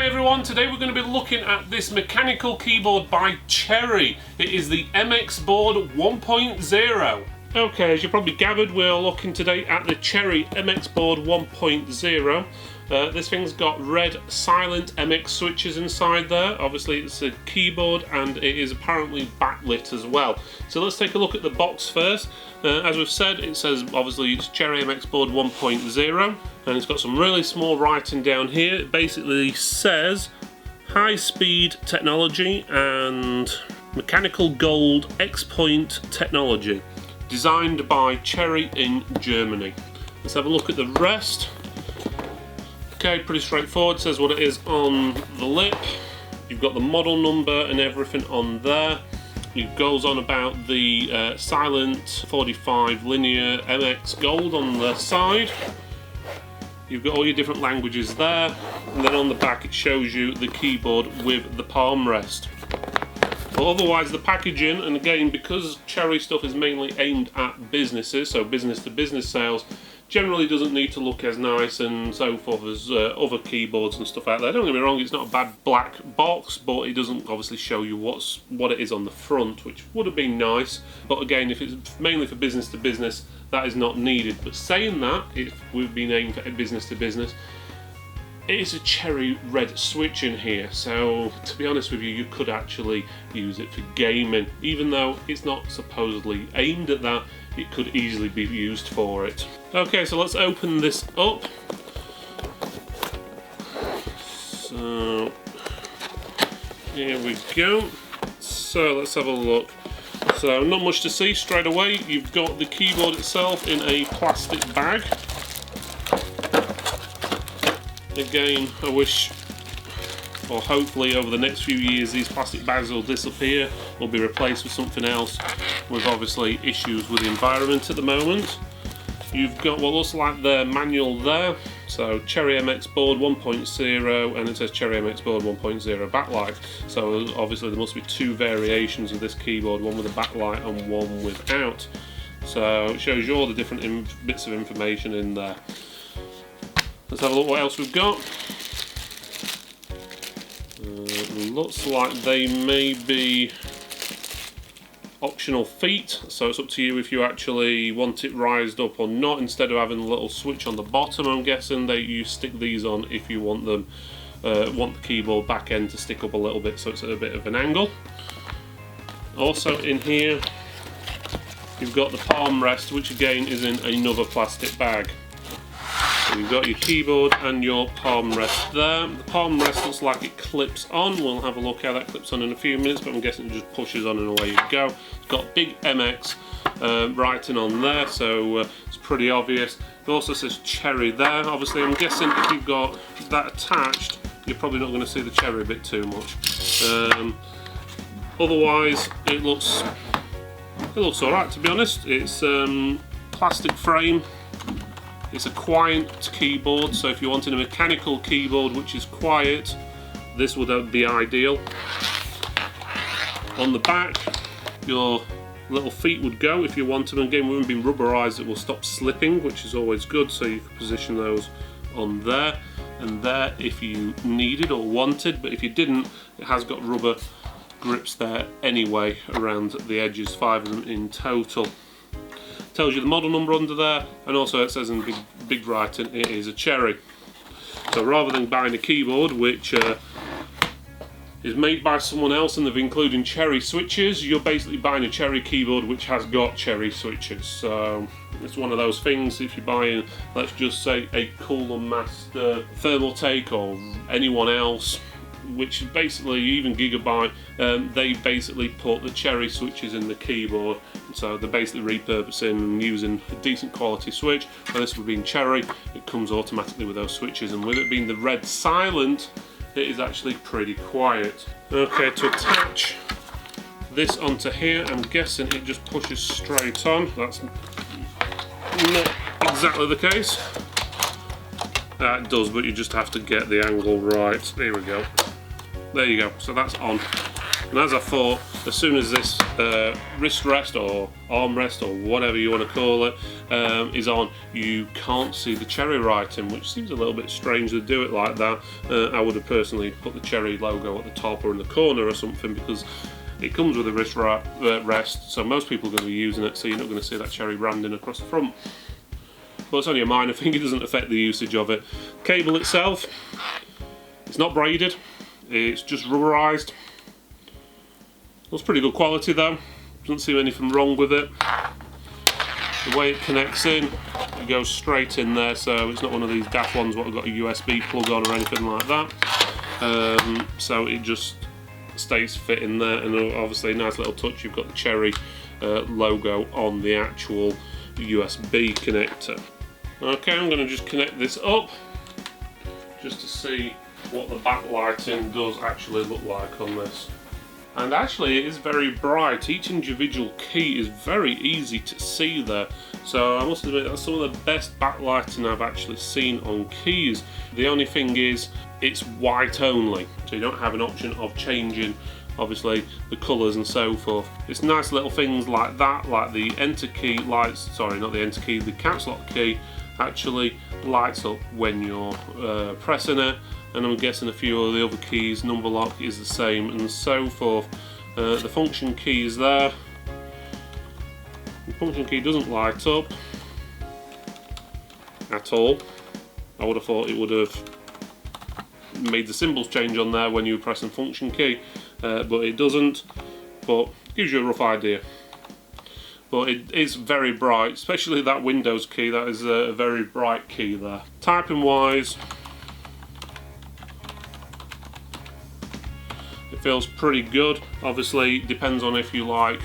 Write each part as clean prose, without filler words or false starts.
everyone, today we're going to be looking at this mechanical keyboard by Cherry. It is the MX Board 1.0. Okay, as you probably gathered, we're looking today at the Cherry MX Board 1.0. This thing's got red silent MX switches inside there. Obviously it's a keyboard and it is apparently backlit as well. So let's take a look at the box first. As we've said, it says obviously it's Cherry MX Board 1.0 and it's got some really small writing down here. It basically says high speed technology and mechanical gold X-Point technology, designed by Cherry in Germany. Let's have a look at the rest. Okay, pretty straightforward. It says what it is on the lip. You've got the model number and everything on there. It goes on about the silent 45 linear MX Gold on the side. You've got all your different languages there, and then on the back it shows you the keyboard with the palm rest. But otherwise the packaging, and again because Cherry stuff is mainly aimed at businesses, so business to business sales, generally doesn't need to look as nice and so forth as other keyboards and stuff out there. Don't get me wrong, it's not a bad black box, but it doesn't obviously show you what it is on the front, which would have been nice. But again, if it's mainly for business to business, that is not needed. But saying that, if we've been aimed for business to business, it is a Cherry red switch in here, so to be honest with you, you could actually use it for gaming. Even though it's not supposedly aimed at that, it could easily be used for it. Okay, so let's open this up. So here we go. So let's have a look. So not much to see straight away. You've got the keyboard itself in a plastic bag. Again, I wish, or hopefully over the next few years, these plastic bags will disappear or be replaced with something else, with obviously issues with the environment at the moment. You've got what looks like the manual there, so Cherry MX Board 1.0, and it says Cherry MX Board 1.0 backlight. So obviously there must be two variations of this keyboard, one with a backlight and one without. So it shows you all the different bits of information in there. Let's have a look what else we've got. Looks like they may be optional feet, so it's up to you if you actually want it rised up or not. Instead of having a little switch on the bottom, I'm guessing that you stick these on if you want them, want the keyboard back end to stick up a little bit, so it's at a bit of an angle. Also in here, you've got the palm rest, which again is in another plastic bag. So you've got your keyboard and your palm rest there. The palm rest looks like it clips on. We'll have a look how that clips on in a few minutes, but I'm guessing it just pushes on and away you go. It's got big MX writing on there, so it's pretty obvious. It also says Cherry there. Obviously, I'm guessing if you've got that attached, you're probably not going to see the Cherry bit too much. Otherwise, it looks alright, to be honest. It's plastic frame. It's a quiet keyboard, so if you wanted a mechanical keyboard which is quiet, this would be ideal. On the back, your little feet would go if you want them. Again, with them being rubberized, it will stop slipping, which is always good, so you can position those on there and there if you needed or wanted, but if you didn't, it has got rubber grips there anyway around the edges, 5 of them in total. Tells you the model number under there, and also it says in big writing it is a Cherry. So rather than buying a keyboard which is made by someone else and they've included Cherry switches, you're basically buying a Cherry keyboard which has got Cherry switches. So it's one of those things, if you're buying, let's just say, a Cooler Master Thermaltake or anyone else, which is basically even Gigabyte, they basically put the Cherry switches in the keyboard, so they're basically repurposing and using a decent quality switch. Where this would be in Cherry, it comes automatically with those switches, and with it being the red silent, it is actually pretty quiet. Okay, to attach this onto here, I'm guessing it just pushes straight on. That's not exactly the case. It does, but you just have to get the angle right. There we go. There you go, so that's on. And as I thought, as soon as this wrist rest or arm rest or whatever you want to call it is on, you can't see the Cherry writing, which seems a little bit strange to do it like that. I would have personally put the Cherry logo at the top or in the corner or something, because it comes with a wrist rest, so most people are going to be using it, so you're not going to see that Cherry branding across the front. But it's only a minor thing, it doesn't affect the usage of it. Cable itself, it's not braided, it's just rubberized. Looks pretty good quality though, doesn't seem anything wrong with it. The way it connects in, it goes straight in there, so it's not one of these daft ones what have got a USB plug on or anything like that. So it just stays fit in there, and obviously a nice little touch, you've got the Cherry logo on the actual USB connector. Okay, I'm going to just connect this up just to see what the backlighting does actually look like on this. And actually it is very bright. Each individual key is very easy to see there, so I must admit that's some of the best backlighting I've actually seen on keys. The only thing is it's white only, so you don't have an option of changing obviously the colours and so forth. It's nice little things like that, like the enter key lights, sorry not the enter key, the caps lock key actually lights up when you're pressing it, and I'm guessing a few of the other keys, number lock is the same and so forth. The function key is there. The function key doesn't light up at all. I would have thought it would have made the symbols change on there when you were pressing function key, but it doesn't, but gives you a rough idea. But it is very bright, especially that Windows key, that is a very bright key there. Typing wise, it feels pretty good. Obviously it depends on if you like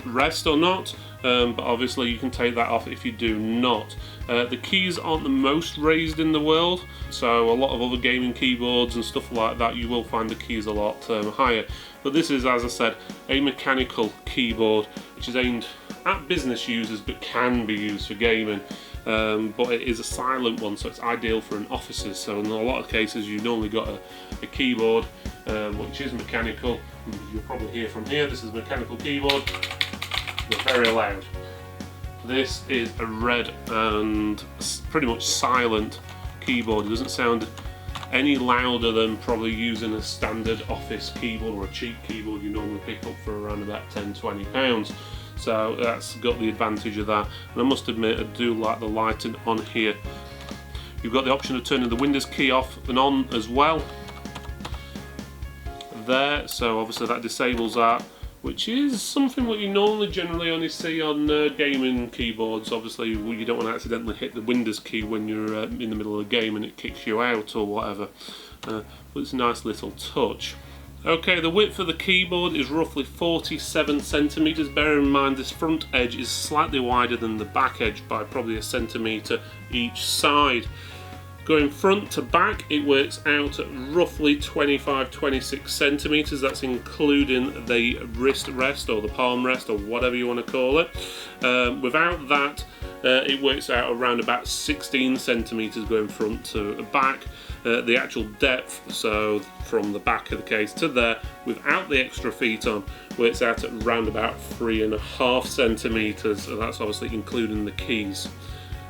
rest or not, but obviously you can take that off if you do not. The keys aren't the most raised in the world, so a lot of other gaming keyboards and stuff like that you will find the keys a lot higher. But this is, as I said, a mechanical keyboard which is aimed at business users but can be used for gaming. But it is a silent one, so it's ideal for an offices. So in a lot of cases you've normally got a keyboard which is mechanical. You'll probably hear from here, this is a mechanical keyboard. They're very loud. This is a red and pretty much silent keyboard. It doesn't sound any louder than probably using a standard office keyboard or a cheap keyboard you normally pick up for around about £10–20. So that's got the advantage of that. And I must admit I do like the lighting on here. You've got the option of turning the Windows key off and on as well there, so obviously that disables that, which is something what you normally generally only see on gaming keyboards. Obviously you don't want to accidentally hit the Windows key when you're in the middle of a game and it kicks you out or whatever, but it's a nice little touch. Okay, the width of the keyboard is roughly 47 centimeters. Bear in mind this front edge is slightly wider than the back edge by probably a centimeter each side. Going front to back, it works out at roughly 25–26 centimeters. That's including the wrist rest or the palm rest or whatever you want to call it. Without that, it works out around about 16 centimeters going front to back. The actual depth, so from the back of the case to there, without the extra feet on, works out at around about 3.5 centimeters. So that's obviously including the keys.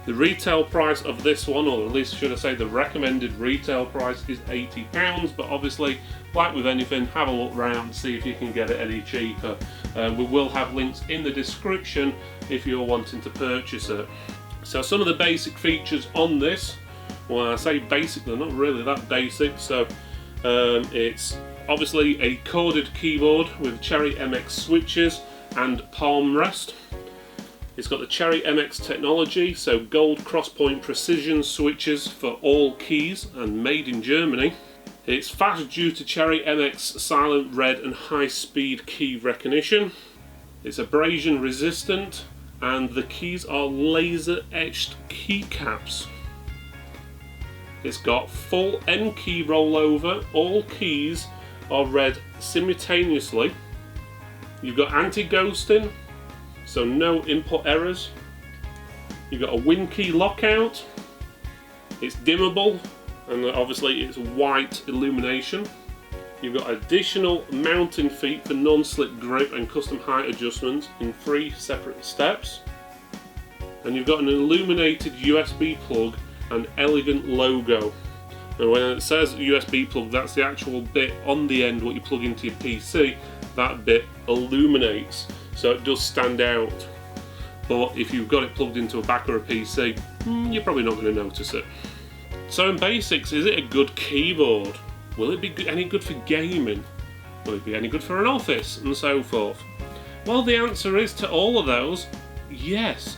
The retail price of this one, or at least should I say the recommended retail price, is £80, but obviously, like with anything, have a look round, see if you can get it any cheaper. We will have links in the description if you're wanting to purchase it. So some of the basic features on this, well I say basic, they're not really that basic, so it's obviously a corded keyboard with Cherry MX switches and palm rest. It's got the Cherry MX technology, so gold crosspoint precision switches for all keys and made in Germany. It's fast due to Cherry MX silent red and high speed key recognition. It's abrasion resistant, and the keys are laser etched keycaps. It's got full N key rollover, all keys are read simultaneously. You've got anti-ghosting, so no input errors. You've got a Win key lockout. It's dimmable, and obviously it's white illumination. You've got additional mounting feet for non-slip grip and custom height adjustments in 3 separate steps. And you've got an illuminated USB plug and elegant logo. And when it says USB plug, that's the actual bit on the end what you plug into your PC. That bit illuminates, so it does stand out. But if you've got it plugged into a back or a PC, you're probably not going to notice it. So in basics, is it a good keyboard? Will it be any good for gaming? Will it be any good for an office? And so forth. Well, the answer is to all of those, yes.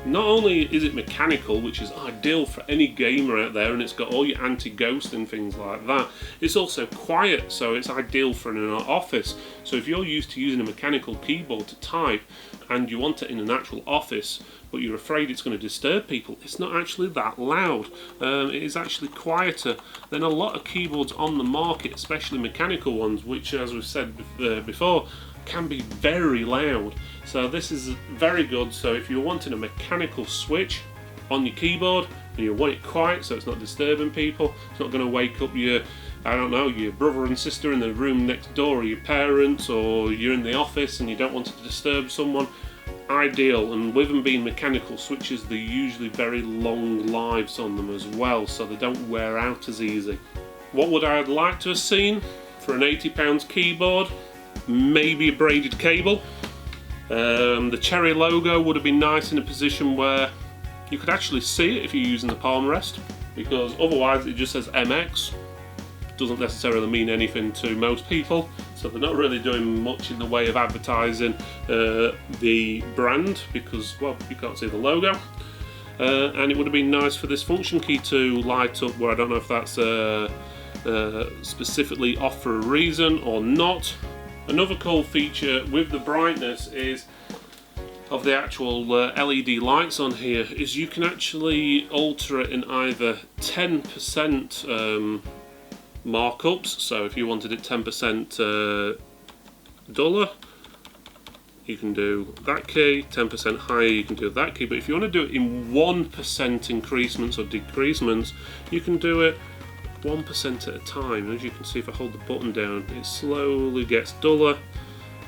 Not only is it mechanical, which is ideal for any gamer out there, and it's got all your anti-ghost and things like that, it's also quiet, so it's ideal for an office. So if you're used to using a mechanical keyboard to type, and you want it in an actual office, but you're afraid it's going to disturb people, it's not actually that loud. It is actually quieter than a lot of keyboards on the market, especially mechanical ones, which, as we've said before, can be very loud. So this is very good. So if you're wanting a mechanical switch on your keyboard and you want it quiet so it's not disturbing people, it's not going to wake up your, I don't know, your brother and sister in the room next door, or your parents, or you're in the office and you don't want to disturb someone, ideal. And with them being mechanical switches, they're usually very long lives on them as well, so they don't wear out as easy. What would I like to have seen for an £80 keyboard? Maybe a braided cable. The Cherry logo would have been nice in a position where you could actually see it if you're using the palm rest, because otherwise it just says MX. Doesn't necessarily mean anything to most people, so they're not really doing much in the way of advertising the brand, because, well, you can't see the logo. And it would have been nice for this function key to light up, where I don't know if that's specifically off for a reason or not. Another cool feature with the brightness is of the actual LED lights on here is you can actually alter it in either 10% markups, so if you wanted it 10% duller, you can do that key, 10% higher you can do that key, but if you want to do it in 1% increasements or decreasements, you can do it 1% at a time. As you can see, if I hold the button down, it slowly gets duller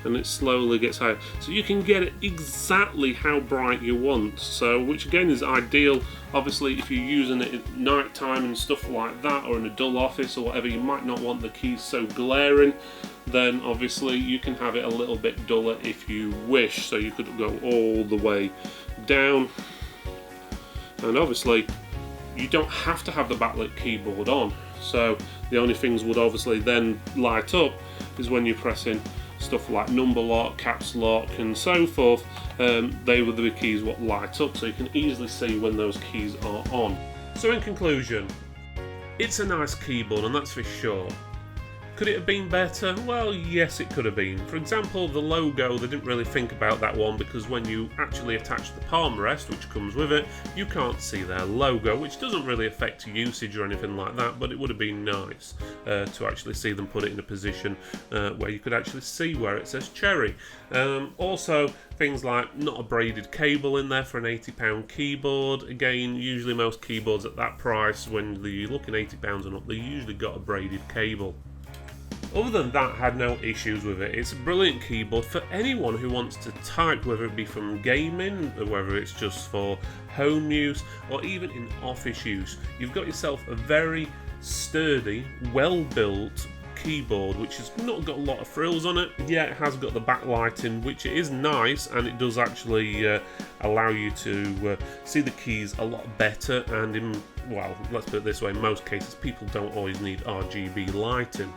and it slowly gets higher, so you can get it exactly how bright you want. So, which again is ideal. Obviously, if you're using it at night time and stuff like that, or in a dull office or whatever, you might not want the keys so glaring. Then obviously you can have it a little bit duller if you wish. So you could go all the way down, and obviously you don't have to have the backlit keyboard on. So the only things would obviously then light up is when you're pressing stuff like number lock, caps lock and so forth. They were the keys what light up, so you can easily see when those keys are on. So in conclusion, it's a nice keyboard, and that's for sure. Could it have been better? Well, yes, it could have been. For example, the logo, they didn't really think about that one, because when you actually attach the palm rest, which comes with it, you can't see their logo, which doesn't really affect usage or anything like that, but it would have been nice to actually see them put it in a position where you could actually see where it says Cherry. Also, things like not a braided cable in there for an £80 keyboard. Again, usually most keyboards at that price, when you're looking £80 and up, they usually got a braided cable. Other than that, I had no issues with it. It's a brilliant keyboard for anyone who wants to type, whether it be from gaming, or whether it's just for home use, or even in office use. You've got yourself a very sturdy, well-built keyboard, which has not got a lot of frills on it. Yeah, it has got the backlighting, which is nice, and it does actually allow you to see the keys a lot better. And in, well, let's put it this way, in most cases people don't always need RGB lighting.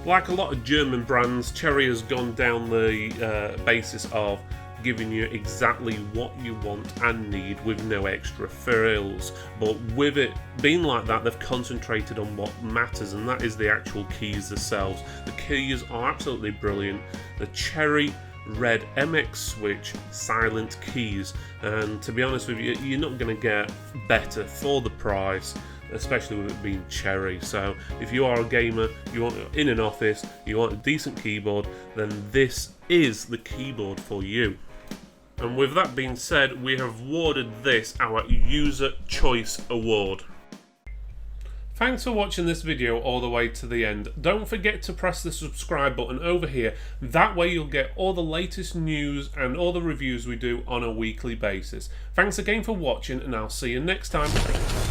Like a lot of German brands, Cherry has gone down the basis of giving you exactly what you want and need with no extra frills. But with it being like that, they've concentrated on what matters, and that is the actual keys themselves. The keys are absolutely brilliant. The Cherry Red MX Switch silent keys, and to be honest with you, you're not going to get better for the price, especially with it being Cherry. So if you are a gamer, you want in an office, you want a decent keyboard, then this is the keyboard for you. And with that being said, we have awarded this our User Choice Award. Thanks for watching this video all the way to the end. Don't forget to press the subscribe button over here. That way you'll get all the latest news and all the reviews we do on a weekly basis. Thanks again for watching, and I'll see you next time.